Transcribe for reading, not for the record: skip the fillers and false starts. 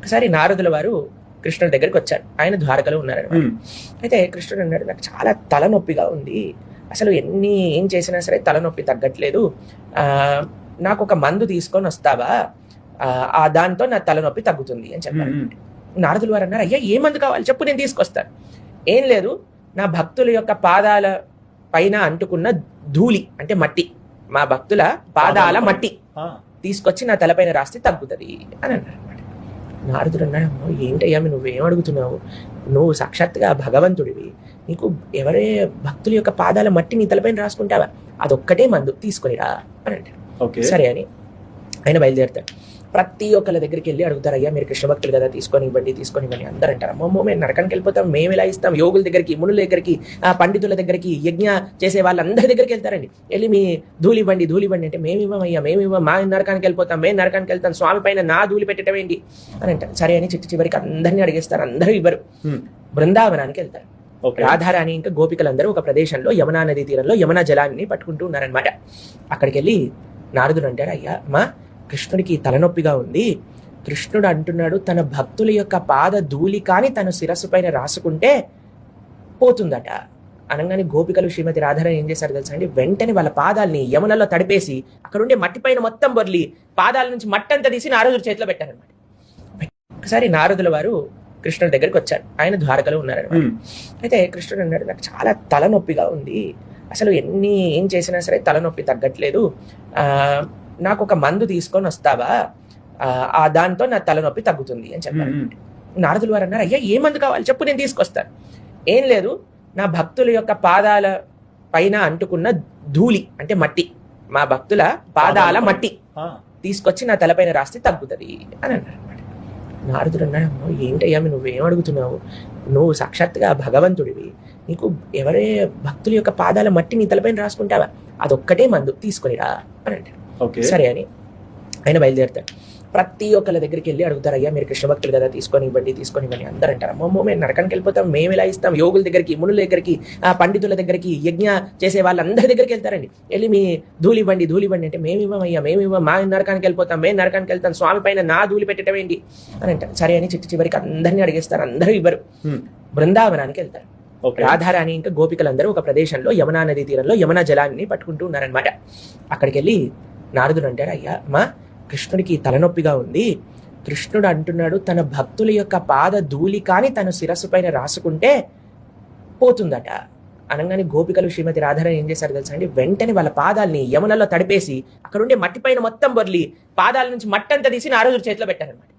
ఒకసారి నారదుల వారు కృష్ణుడి దగ్గరికి వచ్చారు. ఆయన ద్వారకలో ఉన్నారనమాట. అయితే కృష్ణుడు అన్నాడు, నాకు చాలా తలనొప్పిగా ఉంది, అసలు ఏం చేసినా సరే తలనొప్పి తగ్గట్లేదు, నాకు ఒక మందు తీసుకొని వస్తావా, దాంతో నా తలనొప్పి తగ్గుతుంది అని చెప్పారు. నారదుల వారు అన్నారు, అయ్యా ఏ మందు కావాలి చెప్పు, నేను తీసుకొస్తాను. ఏం లేదు, నా భక్తుల యొక్క పాదాల పైన అంటుకున్న ధూళి అంటే మట్టి, మా భక్తుల పాదాల మట్టి తీసుకొచ్చి నా తలపైన రాస్తే తగ్గుతుంది అని అన్నారు. నారదుడు అన్నాడు, ఏంటయ్యా నువ్వేం అడుగుతున్నావు, నువ్వు సాక్షాత్తుగా భగవంతుడివి, నీకు ఎవరే భక్తుల యొక్క పాదాల మట్టి నీ తలపైన రాసుకుంటావా, అదొక్కటే మందు తీసుకొనిరా అని అంటారు. సరే అని ఆయన బయలుదేరుతాడు. ప్రతి ఒక్కళ్ళ దగ్గరికి వెళ్ళి అడుగుతారు, అయ్యా మీరు కృష్ణ భక్తులు కదా, తీసుకొని ఇవ్వండి. అందరూ అంటారు, అమ్మమ్మో మేము నరకానికి వెళ్ళిపోతాం, మేము ఇలా ఇస్తాం. యోగుల దగ్గరికి, మునుల దగ్గరికి, పండితుల దగ్గరికి, యజ్ఞ చేసే వాళ్ళందరి దగ్గరికి వెళ్తారండి. వెళ్ళి మీ ధూళి ఇవ్వండి అంటే మేము ఇవ్వం, మా నరకానికి వెళ్ళిపోతాం, మేము నరకానికి వెళ్తాం, స్వామి పైన నా ధూళి పెట్టడం ఏంటి అని అంటారు. సరే అని చివరికి అందరినీ అడిగేస్తారు, అందరూ ఇవ్వరు. బృందావనానికి వెళ్తారు. రాధారాణి ఇంకా గోపికలందరూ ఒక ప్రదేశంలో యమునా నదీ తీరంలో యమునా జలాన్ని పట్టుకుంటూ ఉన్నారనమాట. అక్కడికి వెళ్ళి నారదుడు అంటారు, అయ్యా మా కృష్ణుడికి తలనొప్పిగా ఉంది, కృష్ణుడు అంటున్నాడు తన భక్తుల యొక్క పాద ధూళి కానీ తన శిరస్సు పైన రాసుకుంటే పోతుందట. అనగానే గోపికలు శ్రీమతి రాధారాణి ఏం చేశారు తెలుసా అండి, వెంటనే వాళ్ళ పాదాలని యమునలో తడిపేసి అక్కడ ఉండే మట్టి పైన మొత్తం బొర్లి పాదాల నుంచి మట్టి అంతా తీసి నారదుడి చేతిలో పెట్టారనమాట. ఒకసారి నారదుల వారు కృష్ణుడి దగ్గరికి వచ్చారు. ఆయన ద్వారకలో ఉన్నారనమాట. అయితే కృష్ణుడు అన్నాడు, నాకు చాలా తలనొప్పిగా ఉంది, అసలు ఏం చేసినా సరే తలనొప్పి తగ్గట్లేదు, నాకు ఒక మందు తీసుకొని వస్తావా, దాంతో నా తలనొప్పి తగ్గుతుంది అని చెప్పారు. నారదుల వారు అన్నారు, అయ్యా ఏ మందు కావాలి చెప్పు, నేను తీసుకొస్తాను. ఏం లేదు, నా భక్తుల యొక్క పాదాల పైన అంటుకున్న ధూళి అంటే మట్టి, మా భక్తుల పాదాల మట్టి తీసుకొచ్చి నా తలపైన రాస్తే తగ్గుతుంది అని అన్నారు. నారదుడు అన్నాడు, ఏంటయ్యా నువ్వేం అడుగుతున్నావు, నువ్వు సాక్షాత్తుగా భగవంతుడివి, నీకు ఎవరే భక్తుల యొక్క పాదాల మట్టి నీ తలపైన రాసుకుంటావా, అదొక్కటే మందు తీసుకొనిరా అని అంటారు. సరే అని ఆయన బయలుదేరుతాడు. ప్రతి ఒక్కళ్ళ దగ్గరికి వెళ్ళి అడుగుతారు, అయ్యా మీరు కృష్ణ భక్తులు కదా, తీసుకొని ఇవ్వండి. అందరూ అంటారు, అమ్మమ్మో మేము నరకానికి వెళ్ళిపోతాం, మేము ఇలా ఇస్తాం. యోగుల దగ్గరికి, మునుల దగ్గరికి, పండితుల దగ్గరికి, యజ్ఞ చేసే వాళ్ళందరి దగ్గరికి వెళ్తారండి. వెళ్ళి మీ ధూళి ఇవ్వండి అంటే మేము ఇవ్వం, మా నరకానికి వెళ్ళిపోతాం, మేము నరకానికి వెళ్తాం, స్వామి పైన నా ధూళి పెట్టడం ఏంటి అని అంటారు. సరే అని చివరికి అందరినీ అడిగేస్తారు, అందరూ ఇవ్వరు. బృందావనానికి వెళ్తారు. రాధారాణి ఇంకా గోపికలందరూ ఒక ప్రదేశంలో యమునా నదీ తీరంలో యమునా జలాన్ని పట్టుకుంటూ ఉన్నారనమాట. అక్కడికి వెళ్ళి నారదుడు అంటారు, అయ్యా మా కృష్ణుడికి తలనొప్పిగా ఉంది, కృష్ణుడు అంటున్నాడు తన భక్తుల యొక్క పాద ధూళి కానీ తన శిరస్సు పైన రాసుకుంటే పోతుందట. అనగానే గోపికలు శ్రీమతి రాధారాణి ఏం చేశారు తెలుసా అండి, వెంటనే వాళ్ళ పాదాలని యమునలో తడిపేసి అక్కడ ఉండే మట్టి పైన మొత్తం బొర్లి పాదాల నుంచి మట్టి అంతా తీసి నారదుడి చేతిలో పెట్టారనమాట.